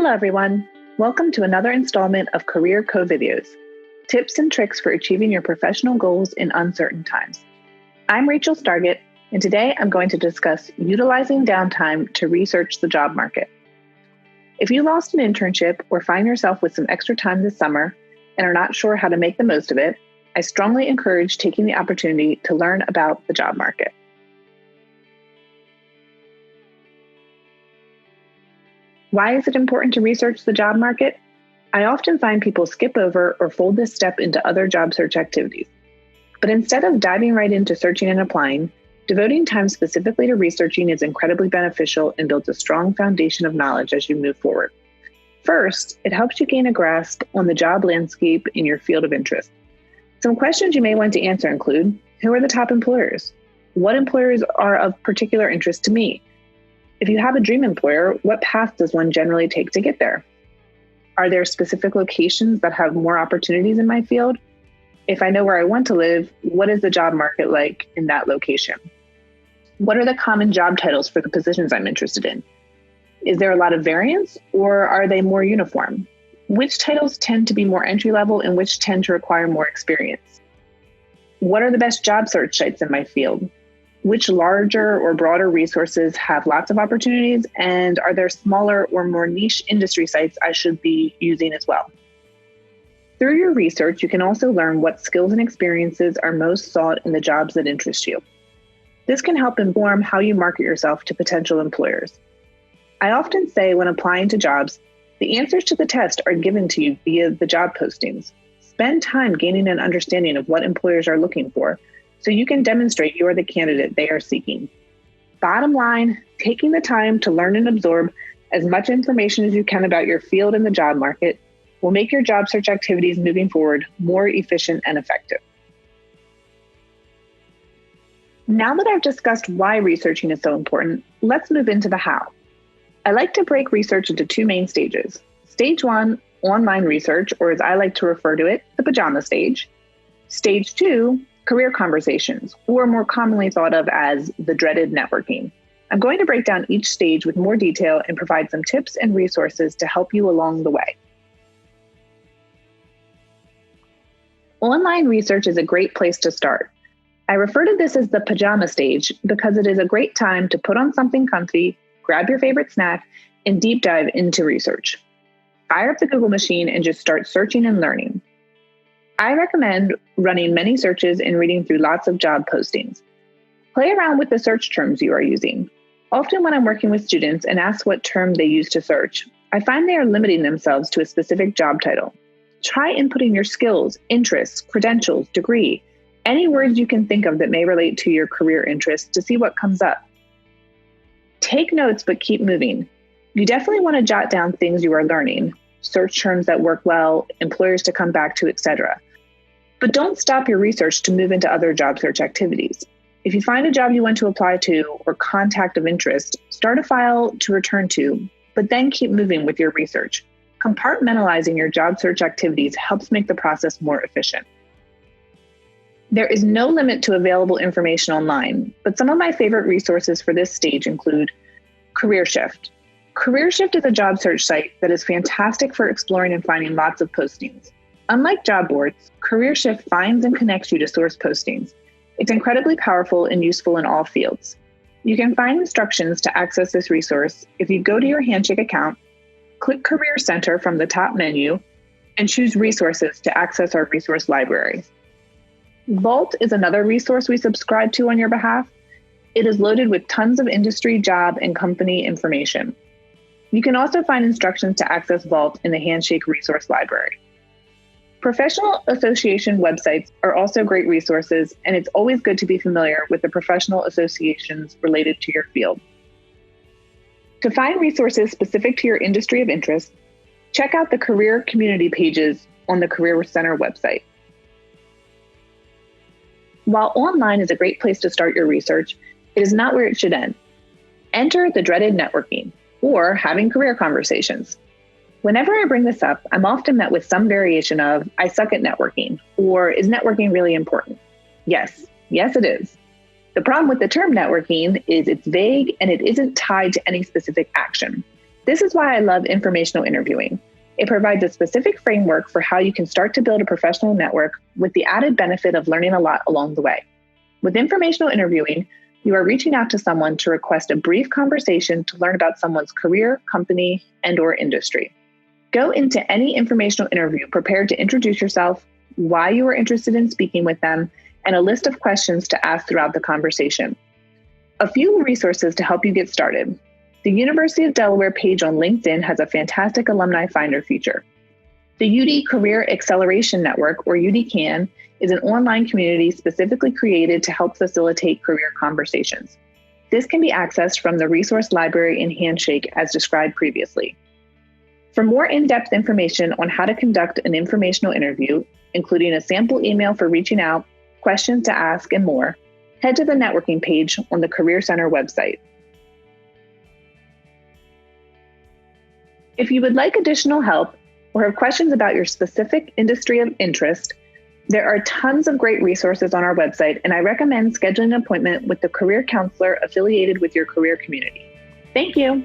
Hello, everyone. Welcome to another installment of Career COVID-eos, tips and tricks for achieving your professional goals in uncertain times. I'm Rachel Stargatt, and today I'm going to discuss utilizing downtime to research the job market. If you lost an internship or find yourself with some extra time this summer and are not sure how to make the most of it, I strongly encourage taking the opportunity to learn about the job market. Why is it important to research the job market? I often find people skip over or fold this step into other job search activities. But instead of diving right into searching and applying, devoting time specifically to researching is incredibly beneficial and builds a strong foundation of knowledge as you move forward. First, it helps you gain a grasp on the job landscape in your field of interest. Some questions you may want to answer include, who are the top employers? What employers are of particular interest to me? If you have a dream employer, what path does one generally take to get there? Are there specific locations that have more opportunities in my field? If I know where I want to live, what is the job market like in that location? What are the common job titles for the positions I'm interested in? Is there a lot of variance, or are they more uniform? Which titles tend to be more entry-level and which tend to require more experience? What are the best job search sites in my field? Which larger or broader resources have lots of opportunities, and are there smaller or more niche industry sites I should be using as well? Through your research, you can also learn what skills and experiences are most sought in the jobs that interest you. This can help inform how you market yourself to potential employers. I often say when applying to jobs, the answers to the test are given to you via the job postings. Spend time gaining an understanding of what employers are looking for, so you can demonstrate you are the candidate they are seeking. Bottom line, taking the time to learn and absorb as much information as you can about your field and the job market will make your job search activities moving forward more efficient and effective. Now that I've discussed why researching is so important, let's move into the how. I like to break research into two main stages. Stage 1, online research, or as I like to refer to it, the pajama stage. Stage 2, career conversations, or more commonly thought of as the dreaded networking. I'm going to break down each stage with more detail and provide some tips and resources to help you along the way. Online research is a great place to start. I refer to this as the pajama stage because it is a great time to put on something comfy, grab your favorite snack, and deep dive into research. Fire up the Google machine and just start searching and learning. I recommend running many searches and reading through lots of job postings. Play around with the search terms you are using. Often when I'm working with students and ask what term they use to search, I find they are limiting themselves to a specific job title. Try inputting your skills, interests, credentials, degree, any words you can think of that may relate to your career interests to see what comes up. Take notes, but keep moving. You definitely want to jot down things you are learning, search terms that work well, employers to come back to, etc. But don't stop your research to move into other job search activities. If you find a job you want to apply to or contact of interest, start a file to return to, but then keep moving with your research. Compartmentalizing your job search activities helps make the process more efficient. There is no limit to available information online, but some of my favorite resources for this stage include CareerShift. CareerShift is a job search site that is fantastic for exploring and finding lots of postings. Unlike job boards, CareerShift finds and connects you to source postings. It's incredibly powerful and useful in all fields. You can find instructions to access this resource if you go to your Handshake account, click Career Center from the top menu, and choose Resources to access our resource library. Vault is another resource we subscribe to on your behalf. It is loaded with tons of industry, job, and company information. You can also find instructions to access Vault in the Handshake resource library. Professional association websites are also great resources, and it's always good to be familiar with the professional associations related to your field. To find resources specific to your industry of interest, check out the career community pages on the Career Center website. While online is a great place to start your research, it is not where it should end. Enter the dreaded networking, or having career conversations. Whenever I bring this up, I'm often met with some variation of, I suck at networking, or is networking really important? Yes, it is. The problem with the term networking is it's vague and it isn't tied to any specific action. This is why I love informational interviewing. It provides a specific framework for how you can start to build a professional network with the added benefit of learning a lot along the way. With informational interviewing, you are reaching out to someone to request a brief conversation to learn about someone's career, company, and/or industry. Go into any informational interview prepared to introduce yourself, why you are interested in speaking with them, and a list of questions to ask throughout the conversation. A few resources to help you get started. The University of Delaware page on LinkedIn has a fantastic alumni finder feature. The UD Career Acceleration Network, or UDCAN, is an online community specifically created to help facilitate career conversations. This can be accessed from the resource library in Handshake as described previously. For more in-depth information on how to conduct an informational interview, including a sample email for reaching out, questions to ask, and more, head to the networking page on the Career Center website. If you would like additional help or have questions about your specific industry of interest, there are tons of great resources on our website, and I recommend scheduling an appointment with the career counselor affiliated with your career community. Thank you.